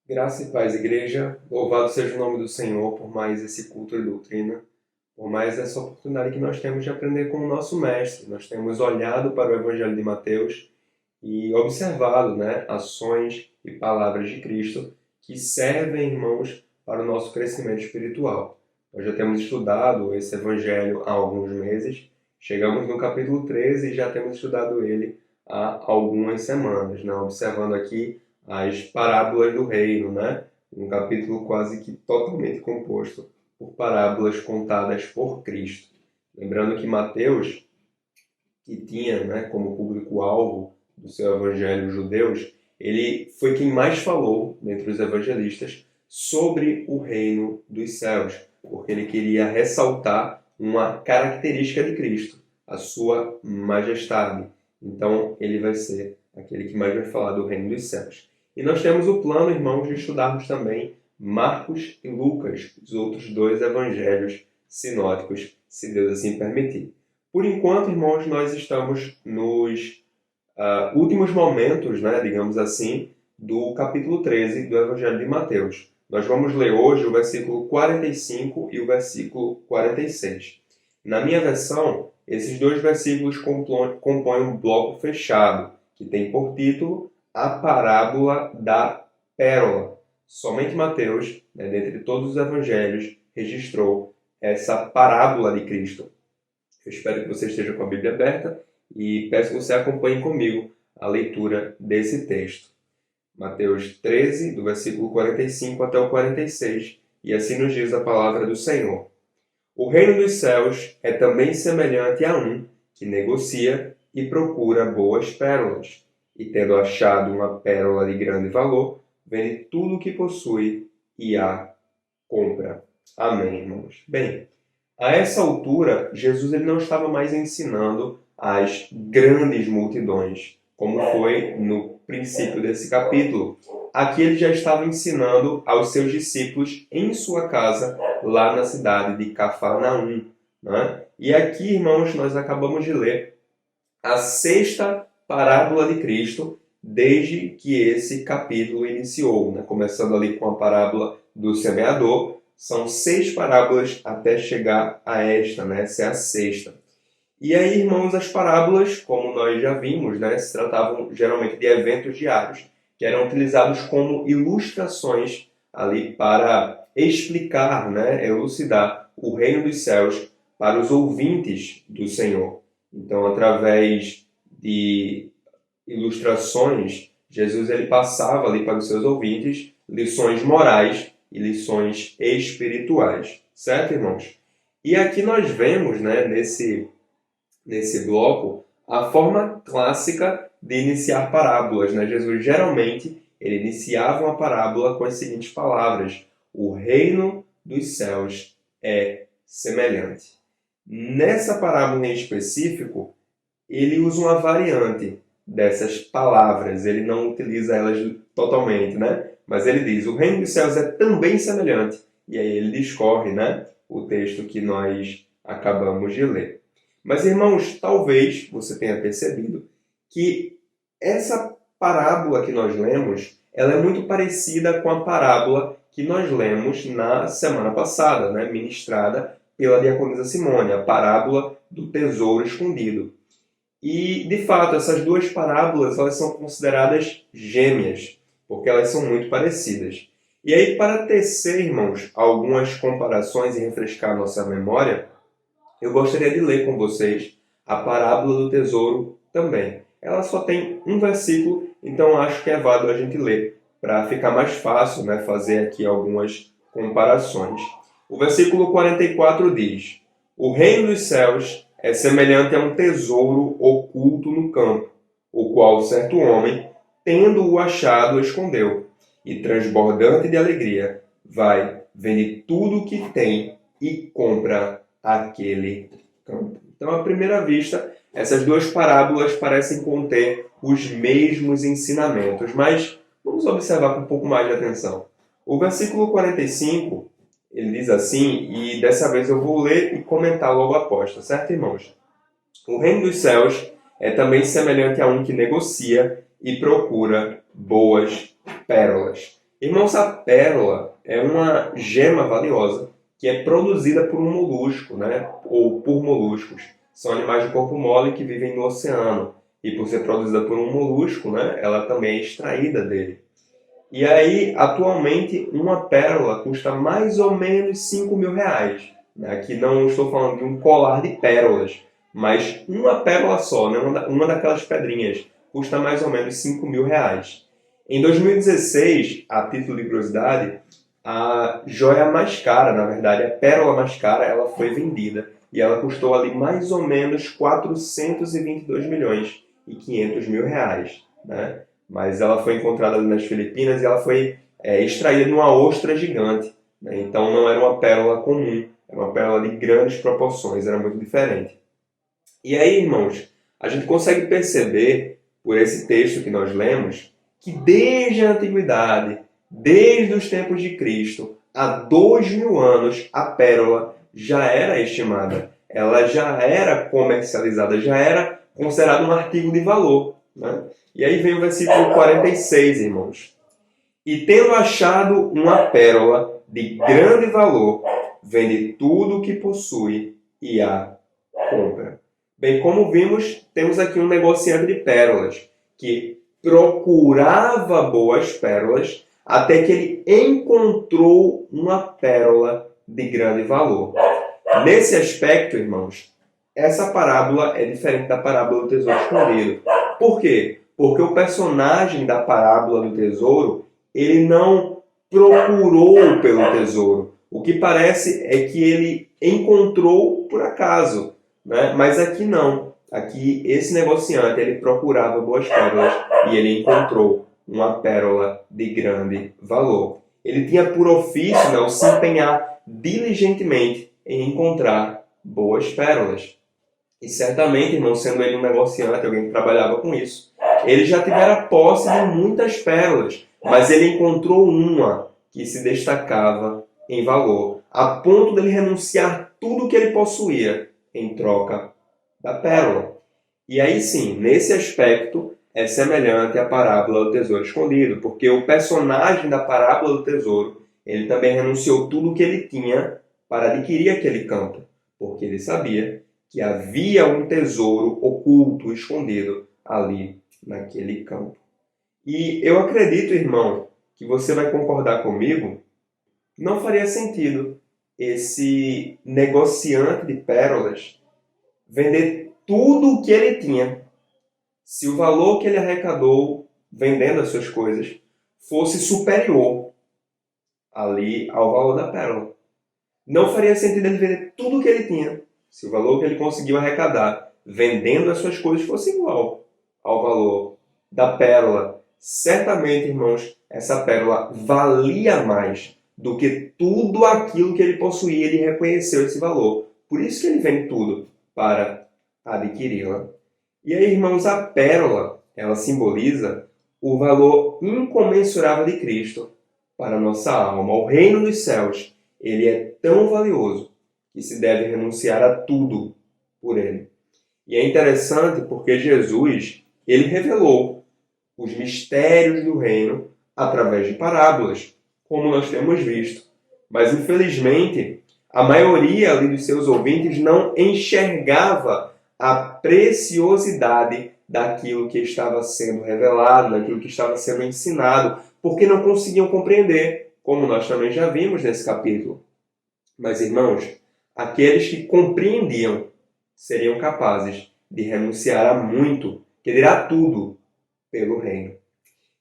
Graça e paz, igreja. Louvado seja o nome do Senhor por mais esse culto e doutrina, por mais essa oportunidade que nós temos de aprender com o nosso mestre. Nós temos olhado para o Evangelho de Mateus e observado, ações e palavras de Cristo que servem, irmãos, para o nosso crescimento espiritual. Nós já temos estudado esse Evangelho há alguns meses, chegamos no capítulo 13 e já temos estudado ele há algumas semanas, observando aqui as parábolas do reino, um capítulo quase que totalmente composto por parábolas contadas por Cristo. Lembrando que Mateus, que tinha como público-alvo do seu evangelho os judeus, ele foi quem mais falou, dentre os evangelistas, sobre o reino dos céus, porque ele queria ressaltar uma característica de Cristo, a sua majestade. Então, ele vai ser aquele que mais vai falar do reino dos céus. E nós temos o plano, irmãos, de estudarmos também Marcos e Lucas, os outros dois evangelhos sinóticos, se Deus assim permitir. Por enquanto, irmãos, nós estamos nos últimos momentos, digamos assim, do capítulo 13 do Evangelho de Mateus. Nós vamos ler hoje o versículo 45 e o versículo 46. Na minha versão, esses dois versículos compõem um bloco fechado, que tem por título a parábola da pérola. Somente Mateus, dentre todos os evangelhos, registrou essa parábola de Cristo. Eu espero que você esteja com a Bíblia aberta e peço que você acompanhe comigo a leitura desse texto. Mateus 13, do versículo 45 até o 46, e assim nos diz a palavra do Senhor. O reino dos céus é também semelhante a um que negocia e procura boas pérolas. E tendo achado uma pérola de grande valor, vende tudo o que possui e a compra. Amém, irmãos? Bem, a essa altura, Jesus ele não estava mais ensinando as grandes multidões, como foi no princípio desse capítulo. Aqui ele já estava ensinando aos seus discípulos em sua casa, lá na cidade de Cafarnaum. E aqui, irmãos, nós acabamos de ler a sexta parábola de Cristo desde que esse capítulo iniciou, começando ali com a parábola do semeador. São 6 parábolas até chegar a esta, essa é a sexta. E aí, irmãos, as parábolas, como nós já vimos, se tratavam geralmente de eventos diários, que eram utilizados como ilustrações ali para explicar, elucidar o reino dos céus para os ouvintes do Senhor. Então, através de ilustrações, Jesus ele passava ali para os seus ouvintes lições morais e lições espirituais. Certo, irmãos? E aqui nós vemos, nesse bloco, a forma clássica de iniciar parábolas. Jesus geralmente ele iniciava uma parábola com as seguintes palavras: o reino dos céus é semelhante. Nessa parábola em específico, ele usa uma variante dessas palavras. Ele não utiliza elas totalmente, mas ele diz: o reino dos céus é também semelhante. E aí ele discorre, o texto que nós acabamos de ler. Mas, irmãos, talvez você tenha percebido que essa parábola que nós lemos, ela é muito parecida com a parábola que nós lemos na semana passada, ministrada pela diaconisa Simone, a parábola do tesouro escondido. E, de fato, essas duas parábolas elas são consideradas gêmeas, porque elas são muito parecidas. E aí, para tecer, irmãos, algumas comparações e refrescar a nossa memória, eu gostaria de ler com vocês a parábola do tesouro também. Ela só tem um versículo, então acho que é válido a gente ler, para ficar mais fácil fazer aqui algumas comparações. O versículo 44 diz: o reino dos céus é semelhante a um tesouro oculto no campo, o qual certo homem, tendo-o achado, escondeu, e transbordante de alegria, vai, vende tudo o que tem e compra aquele campo. Então, à primeira vista, essas duas parábolas parecem conter os mesmos ensinamentos, mas vamos observar com um pouco mais de atenção. O versículo 45, Ele diz assim, e dessa vez eu vou ler e comentar logo após, tá certo, irmãos? O reino dos céus é também semelhante a um que negocia e procura boas pérolas. Irmãos, a pérola é uma gema valiosa que é produzida por um molusco, né? Ou por moluscos. São animais de corpo mole que vivem no oceano. E por ser produzida por um molusco, né? Ela também é extraída dele. E aí, atualmente, uma pérola custa mais ou menos 5 mil reais. Aqui não estou falando de um colar de pérolas, mas uma pérola só, né? Uma daquelas pedrinhas, custa mais ou menos 5 mil reais. Em 2016, a título de curiosidade, a joia mais cara, na verdade, a pérola mais cara, ela foi vendida. E ela custou ali mais ou menos 422 milhões e 500 mil reais, né? Mas ela foi encontrada ali nas Filipinas e ela foi extraída de uma ostra gigante, né? Então não era uma pérola comum, era uma pérola de grandes proporções, era muito diferente. E aí, irmãos, a gente consegue perceber, por esse texto que nós lemos, que desde a antiguidade, desde os tempos de Cristo, há 2000 anos, a pérola já era estimada, ela já era comercializada, já era considerada um artigo de valor, né? E aí vem o versículo 46, irmãos. E tendo achado uma pérola de grande valor, vende tudo o que possui e a compra. Bem, como vimos, temos aqui um negociante de pérolas que procurava boas pérolas até que ele encontrou uma pérola de grande valor. Nesse aspecto, irmãos, essa parábola é diferente da parábola do tesouro escondido. Por quê? Porque o personagem da parábola do tesouro, ele não procurou pelo tesouro. O que parece é que ele encontrou por acaso, né? Mas aqui não. Aqui esse negociante, ele procurava boas pérolas e ele encontrou uma pérola de grande valor. Ele tinha por ofício, né, o se empenhar diligentemente em encontrar boas pérolas. E certamente, irmão, sendo ele um negociante, alguém que trabalhava com isso, ele já tivera posse de muitas pérolas, mas ele encontrou uma que se destacava em valor, a ponto de ele renunciar tudo que ele possuía em troca da pérola. E aí sim, nesse aspecto, é semelhante à parábola do tesouro escondido, porque o personagem da parábola do tesouro, ele também renunciou tudo o que ele tinha para adquirir aquele campo, porque ele sabia que havia um tesouro oculto, escondido ali naquele campo. E eu acredito, irmão, que você vai concordar comigo, não faria sentido esse negociante de pérolas vender tudo o que ele tinha, se o valor que ele arrecadou vendendo as suas coisas fosse superior ali ao valor da pérola. Não faria sentido ele vender tudo o que ele tinha, se o valor que ele conseguiu arrecadar vendendo as suas coisas fosse igual ao valor da pérola. Certamente, irmãos, essa pérola valia mais do que tudo aquilo que ele possuía. Ele reconheceu esse valor. Por isso que ele vende tudo para adquiri-la. E aí, irmãos, a pérola, ela simboliza o valor incomensurável de Cristo para a nossa alma. O reino dos céus, ele é tão valioso que se deve renunciar a tudo por ele. E é interessante porque Jesus, ele revelou os mistérios do reino através de parábolas, como nós temos visto. Mas, infelizmente, a maioria ali dos seus ouvintes não enxergava a preciosidade daquilo que estava sendo revelado, daquilo que estava sendo ensinado, porque não conseguiam compreender, como nós também já vimos nesse capítulo. Mas, irmãos, aqueles que compreendiam seriam capazes de renunciar a muito, que dirá tudo, pelo reino.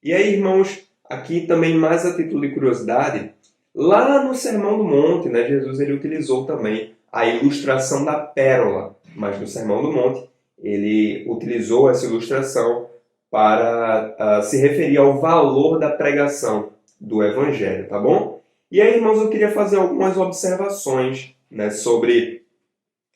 E aí, irmãos, aqui também mais a título de curiosidade, lá no Sermão do Monte, né, Jesus ele utilizou também a ilustração da pérola, mas no Sermão do Monte ele utilizou essa ilustração para se referir ao valor da pregação do Evangelho, tá bom? E aí, irmãos, eu queria fazer algumas observações, né, sobre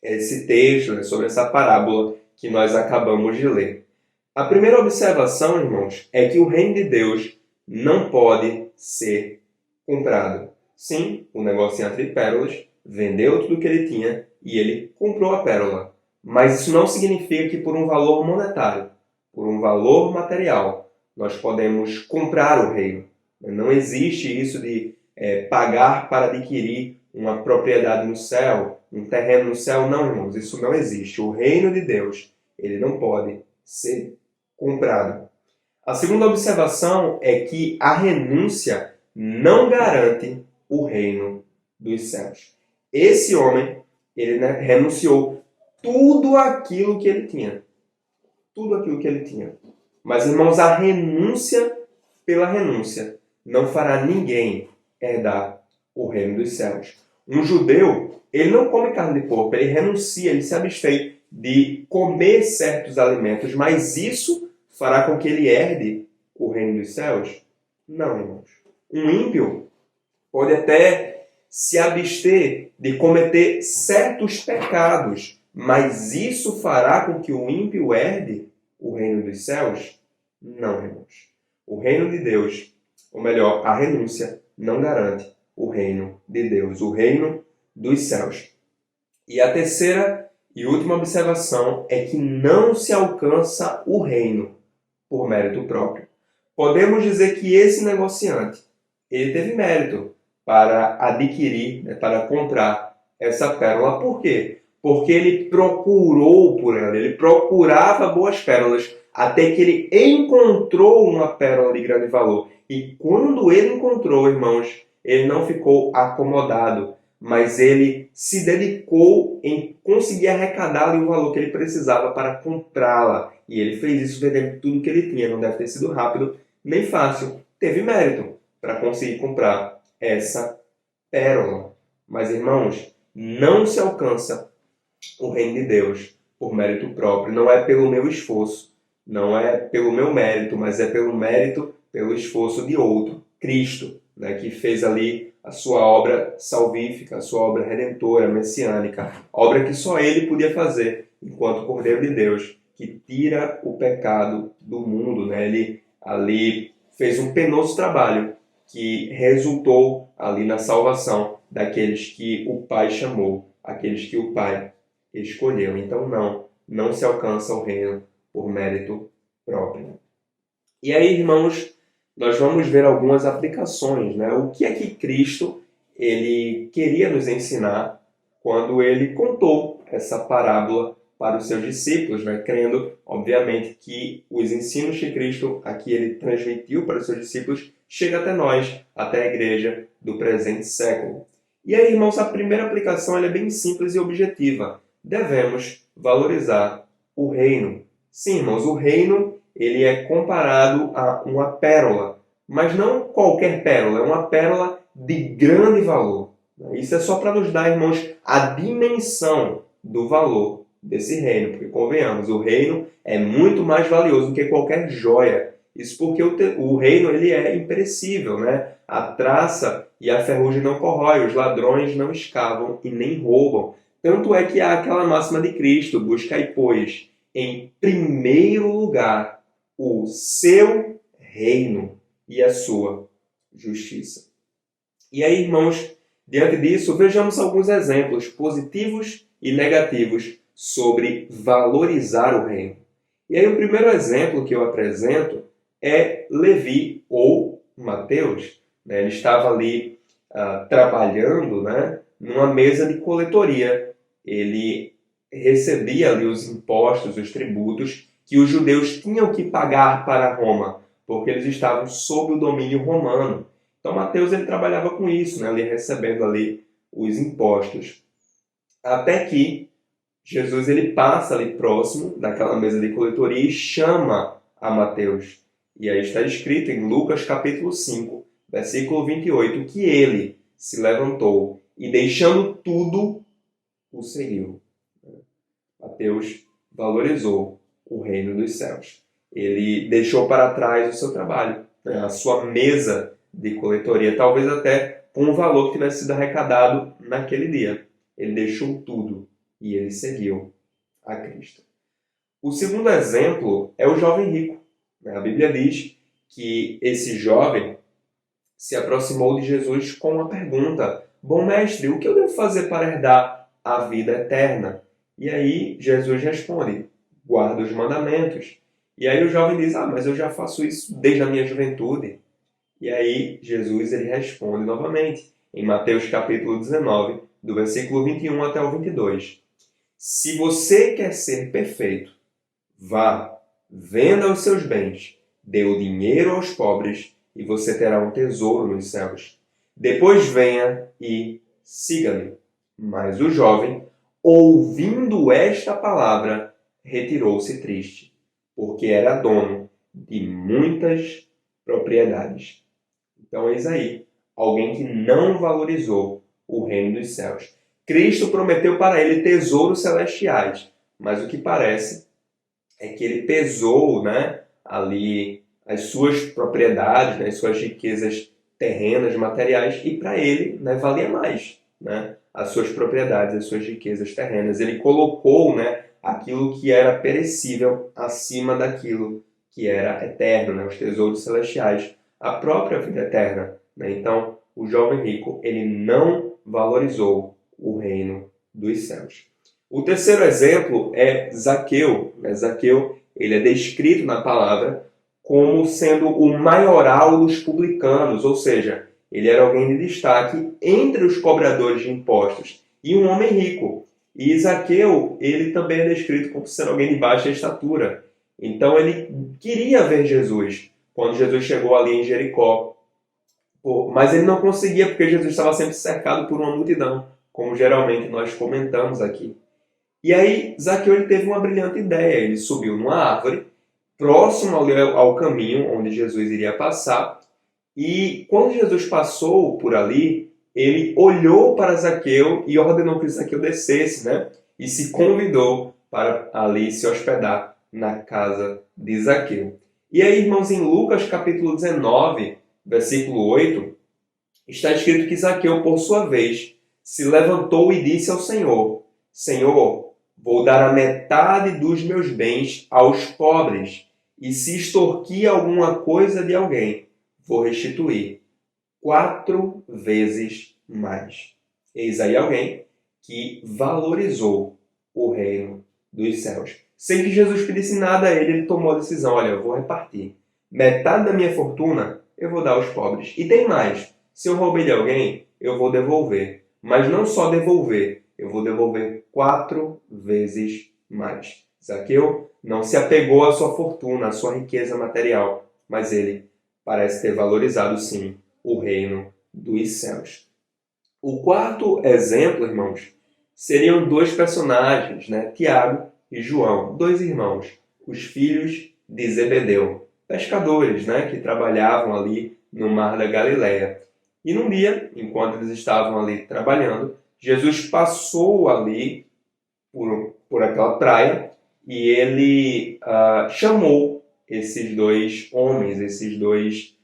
esse texto, né, sobre essa parábola que nós acabamos de ler. A primeira observação, irmãos, é que o reino de Deus não pode ser comprado. Sim, o negociante de pérolas vendeu tudo que ele tinha e ele comprou a pérola. Mas isso não significa que por um valor monetário, por um valor material, nós podemos comprar o reino. Não existe isso de pagar para adquirir uma propriedade no céu, um terreno no céu. Não, irmãos, isso não existe. O reino de Deus, ele não pode ser comprado. A segunda observação é que a renúncia não garante o reino dos céus. Esse homem, ele renunciou tudo aquilo que ele tinha. Tudo aquilo que ele tinha. Mas, irmãos, a renúncia pela renúncia não fará ninguém herdar o reino dos céus. Um judeu, ele não come carne de porco, ele renuncia, ele se abstém de comer certos alimentos, mas isso fará com que ele herde o reino dos céus? Não, irmãos. Um ímpio pode até se abster de cometer certos pecados, mas isso fará com que o ímpio herde o reino dos céus? Não, irmãos. O reino de Deus, ou melhor, a renúncia, não garante o reino de Deus, o reino dos céus. E a terceira e última observação é que não se alcança o reino por mérito próprio. Podemos dizer que esse negociante, ele teve mérito para adquirir, para comprar essa pérola. Por quê? Porque ele procurou por ela, ele procurava boas pérolas, até que ele encontrou uma pérola de grande valor. E quando ele encontrou, irmãos, ele não ficou acomodado, mas ele se dedicou em conseguir arrecadar o valor que ele precisava para comprá-la. E ele fez isso vendendo tudo que ele tinha. Não deve ter sido rápido nem fácil. Teve mérito para conseguir comprar essa pérola. Mas, irmãos, não se alcança o reino de Deus por mérito próprio. Não é pelo meu esforço, não é pelo meu mérito, mas é pelo mérito, pelo esforço de outro, Cristo, que fez ali a sua obra salvífica, a sua obra redentora, messiânica, obra que só ele podia fazer, enquanto Cordeiro de Deus, que tira o pecado do mundo. Ele ali fez um penoso trabalho que resultou ali na salvação daqueles que o Pai chamou, aqueles que o Pai escolheu. Então não se alcança o reino por mérito próprio. E aí, irmãos, nós vamos ver algumas aplicações. O que é que Cristo ele queria nos ensinar quando ele contou essa parábola para os seus discípulos, crendo, obviamente, que os ensinos que Cristo aqui ele transmitiu para os seus discípulos chega até nós, até a igreja do presente século. E aí, irmãos, a primeira aplicação ela é bem simples e objetiva. Devemos valorizar o reino. Sim, irmãos, o reino ele é comparado a uma pérola, mas não qualquer pérola, é uma pérola de grande valor. Isso é só para nos dar, irmãos, a dimensão do valor desse reino, porque convenhamos, o reino é muito mais valioso do que qualquer joia. Isso porque o reino ele é imperecível, A traça e a ferrugem não corrói, os ladrões não escavam e nem roubam. Tanto é que há aquela máxima de Cristo, buscai, pois, em primeiro lugar o seu reino e a sua justiça. E aí, irmãos, diante disso, vejamos alguns exemplos positivos e negativos sobre valorizar o reino. E aí o primeiro exemplo que eu apresento é Levi ou Mateus. Ele estava ali trabalhando numa mesa de coletoria. Ele recebia ali os impostos, os tributos que os judeus tinham que pagar para Roma, porque eles estavam sob o domínio romano. Então Mateus ele trabalhava com isso, ele recebendo ali os impostos. Até que Jesus ele passa ali próximo daquela mesa de coletoria e chama a Mateus. E aí está escrito em Lucas capítulo 5, versículo 28, que ele se levantou e deixando tudo, o seguiu. Mateus valorizou o reino dos céus. Ele deixou para trás o seu trabalho, a sua mesa de coletoria, talvez até com o valor que tivesse sido arrecadado naquele dia. Ele deixou tudo e ele seguiu a Cristo. O segundo exemplo é o jovem rico. A Bíblia diz que esse jovem se aproximou de Jesus com uma pergunta: Bom mestre, o que eu devo fazer para herdar a vida eterna? E aí Jesus responde: Guarda os mandamentos. E aí o jovem diz: mas eu já faço isso desde a minha juventude. E aí Jesus ele responde novamente, em Mateus capítulo 19, do versículo 21 até o 22. Se você quer ser perfeito, vá, venda os seus bens, dê o dinheiro aos pobres e você terá um tesouro nos céus. Depois venha e siga-me. Mas o jovem, ouvindo esta palavra, retirou-se triste, porque era dono de muitas propriedades. Então, eis aí, alguém que não valorizou o reino dos céus. Cristo prometeu para ele tesouros celestiais, mas o que parece é que ele pesou, ali as suas propriedades, as suas riquezas terrenas, materiais, e para ele valia mais as suas propriedades, as suas riquezas terrenas. Ele colocou aquilo que era perecível acima daquilo que era eterno, os tesouros celestiais, a própria vida eterna. Então, o jovem rico ele não valorizou o reino dos céus. O terceiro exemplo é Zaqueu. Zaqueu ele é descrito na palavra como sendo o maioral dos publicanos, ou seja, ele era alguém de destaque entre os cobradores de impostos e um homem rico. E Zaqueu, ele também é descrito como sendo alguém de baixa estatura. Então ele queria ver Jesus quando Jesus chegou ali em Jericó. Mas ele não conseguia porque Jesus estava sempre cercado por uma multidão, como geralmente nós comentamos aqui. E aí Zaqueu ele teve uma brilhante ideia. Ele subiu numa árvore, próximo ao caminho onde Jesus iria passar. E quando Jesus passou por ali, ele olhou para Zaqueu e ordenou que Zaqueu descesse, e se convidou para ali se hospedar na casa de Zaqueu. E aí, irmãos, em Lucas capítulo 19, versículo 8, está escrito que Zaqueu, por sua vez, se levantou e disse ao Senhor: Senhor, vou dar a metade dos meus bens aos pobres, e se extorquir alguma coisa de alguém, vou restituir 4 vezes mais. Eis aí alguém que valorizou o reino dos céus. Sem que Jesus pedisse nada a ele, ele tomou a decisão: olha, eu vou repartir. Metade da minha fortuna eu vou dar aos pobres. E tem mais. Se eu roubei de alguém, eu vou devolver. Mas não só devolver, eu vou devolver 4 vezes mais. Zaqueu não se apegou à sua fortuna, à sua riqueza material, mas ele parece ter valorizado, sim, o reino dos céus. O quarto exemplo, irmãos, seriam 2 personagens, Tiago e João, 2 irmãos, os filhos de Zebedeu, pescadores, que trabalhavam ali no mar da Galileia. E num dia, enquanto eles estavam ali trabalhando, Jesus passou ali por aquela praia e ele chamou esses 2 homens, esses 2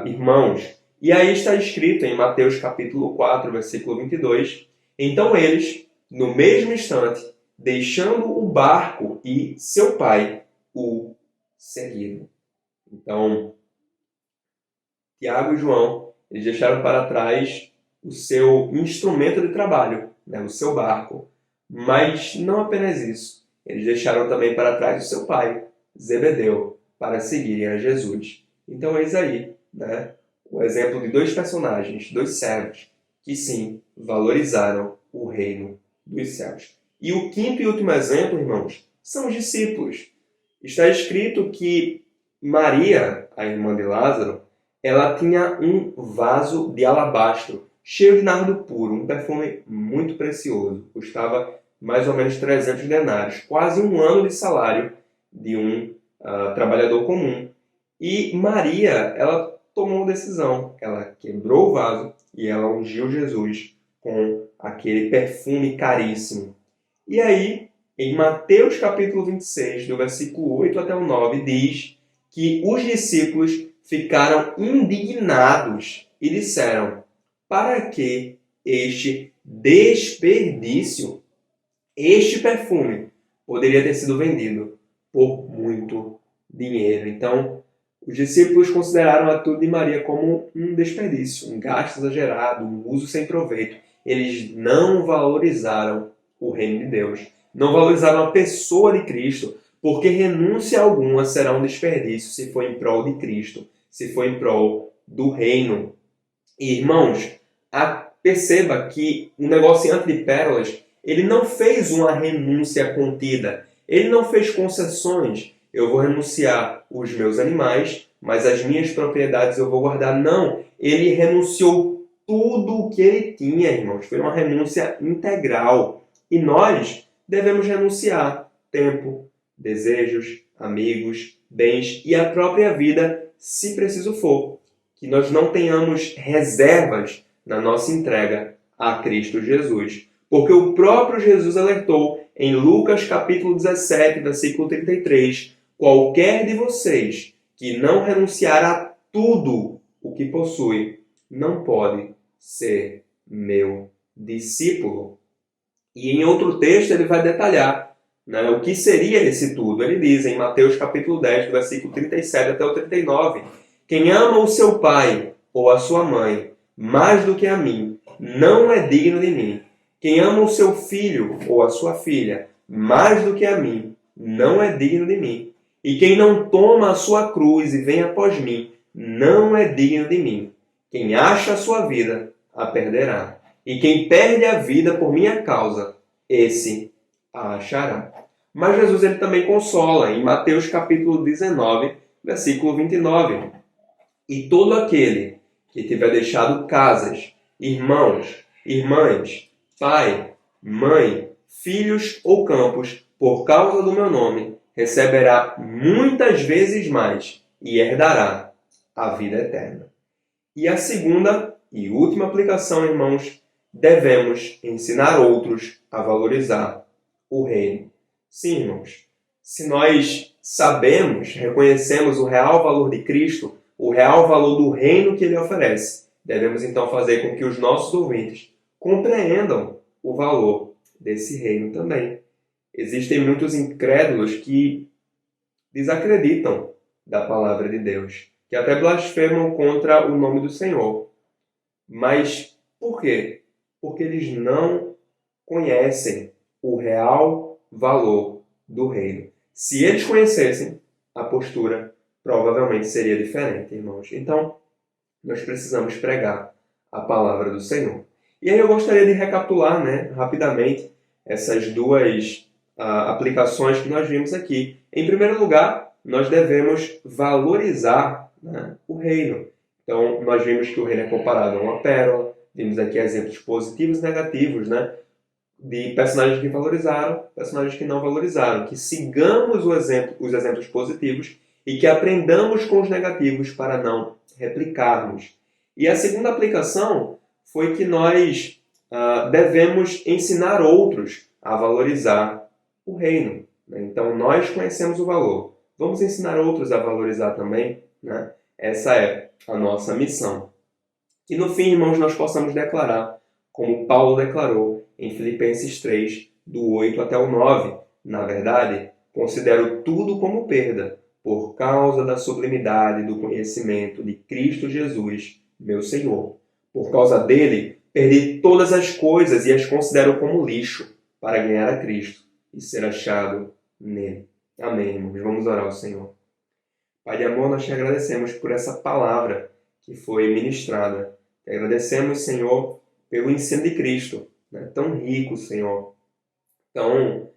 irmãos. E aí está escrito em Mateus capítulo 4, versículo 22, então eles, no mesmo instante, deixando o barco e seu pai, o seguiram. Então, Tiago e João, eles deixaram para trás o seu instrumento de trabalho, o seu barco. Mas não apenas isso, eles deixaram também para trás o seu pai, Zebedeu, para seguirem a Jesus. Então, eis aí, o exemplo de 2 personagens, 2 servos, que sim, valorizaram o reino dos céus. E o quinto e último exemplo, irmãos, são os discípulos. Está escrito que Maria, a irmã de Lázaro, ela tinha um vaso de alabastro, cheio de nardo puro, um perfume muito precioso. Custava mais ou menos 300 denários, quase um ano de salário de um trabalhador comum. E Maria, ela tomou uma decisão. Ela quebrou o vaso e ela ungiu Jesus com aquele perfume caríssimo. E aí, em Mateus capítulo 26, do versículo 8 até o 9, diz que os discípulos ficaram indignados e disseram: para que este desperdício? Este perfume poderia ter sido vendido por muito dinheiro. Então, Os discípulos consideraram a atitude de Maria como um desperdício, um gasto exagerado, um uso sem proveito. Eles não valorizaram o reino de Deus, não valorizaram a pessoa de Cristo, porque renúncia alguma será um desperdício se for em prol de Cristo, se for em prol do reino. E, irmãos, perceba que o negociante de pérolas, ele não fez uma renúncia contida, ele não fez concessões. Eu vou renunciar os meus animais, mas as minhas propriedades eu vou guardar. Não, ele renunciou tudo o que ele tinha, irmãos. Foi uma renúncia integral. E nós devemos renunciar tempo, desejos, amigos, bens e a própria vida, se preciso for. Que nós não tenhamos reservas na nossa entrega a Cristo Jesus. Porque o próprio Jesus alertou em Lucas capítulo 17, versículo 33, qualquer de vocês que não renunciar a tudo o que possui, não pode ser meu discípulo. E em outro texto ele vai detalhar, né, o que seria esse tudo. Ele diz em Mateus capítulo 10, versículo 37 até o 39, quem ama o seu pai ou a sua mãe mais do que a mim, não é digno de mim. Quem ama o seu filho ou a sua filha mais do que a mim, não é digno de mim. E quem não toma a sua cruz e vem após mim, não é digno de mim. Quem acha a sua vida, a perderá. E quem perde a vida por minha causa, esse a achará. Mas Jesus ele também consola em Mateus capítulo 19, versículo 29. E todo aquele que tiver deixado casas, irmãos, irmãs, pai, mãe, filhos ou campos, por causa do meu nome, receberá muitas vezes mais e herdará a vida eterna. E a segunda e última aplicação, irmãos, devemos ensinar outros a valorizar o reino. Sim, irmãos, se nós sabemos, reconhecemos o real valor de Cristo, o real valor do reino que ele oferece, devemos então fazer com que os nossos ouvintes compreendam o valor desse reino também. Existem muitos incrédulos que desacreditam da palavra de Deus, que até blasfemam contra o nome do Senhor. Mas por quê? Porque eles não conhecem o real valor do reino. Se eles conhecessem, a postura provavelmente seria diferente, irmãos. Então, nós precisamos pregar a palavra do Senhor. E aí eu gostaria de recapitular, rapidamente essas duas aplicações que nós vimos aqui. Em primeiro lugar, nós devemos valorizar, o reino. Então, nós vimos que o reino é comparado a uma pérola, vimos aqui exemplos positivos e negativos, de personagens que valorizaram, personagens que não valorizaram. Que sigamos os exemplos positivos e que aprendamos com os negativos para não replicarmos. E a segunda aplicação foi que nós devemos ensinar outros a valorizar o reino. Então, nós conhecemos o valor. Vamos ensinar outros a valorizar também. Essa é a nossa missão. E no fim, irmãos, nós possamos declarar, como Paulo declarou em Filipenses 3, do 8 até o 9. Na verdade, considero tudo como perda, por causa da sublimidade do conhecimento de Cristo Jesus, meu Senhor. Por causa dele, perdi todas as coisas e as considero como lixo para ganhar a Cristo e ser achado nele. Amém, irmãos. Vamos orar ao Senhor. Pai de amor, nós te agradecemos por essa palavra que foi ministrada. Te agradecemos, Senhor, pelo ensino de Cristo, tão rico, Senhor, tão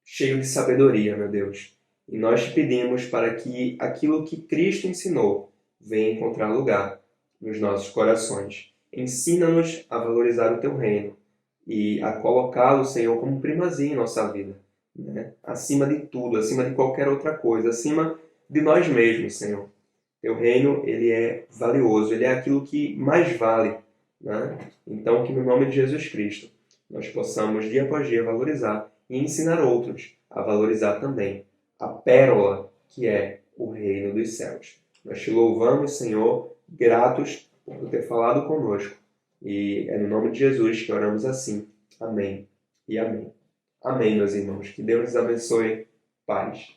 cheio de sabedoria, meu Deus. E nós te pedimos para que aquilo que Cristo ensinou venha encontrar lugar nos nossos corações. Ensina-nos a valorizar o teu reino e a colocá-lo, Senhor, como primazia em nossa vida. Acima de tudo, acima de qualquer outra coisa, acima de nós mesmos, Senhor. Teu reino, ele é valioso, ele é aquilo que mais vale. Então, que no nome de Jesus Cristo, nós possamos, dia após dia, valorizar e ensinar outros a valorizar também a pérola que é o reino dos céus. Nós te louvamos, Senhor, gratos por ter falado conosco. E é no nome de Jesus que oramos assim. Amém e amém. Amém, meus irmãos. Que Deus nos abençoe. Paz.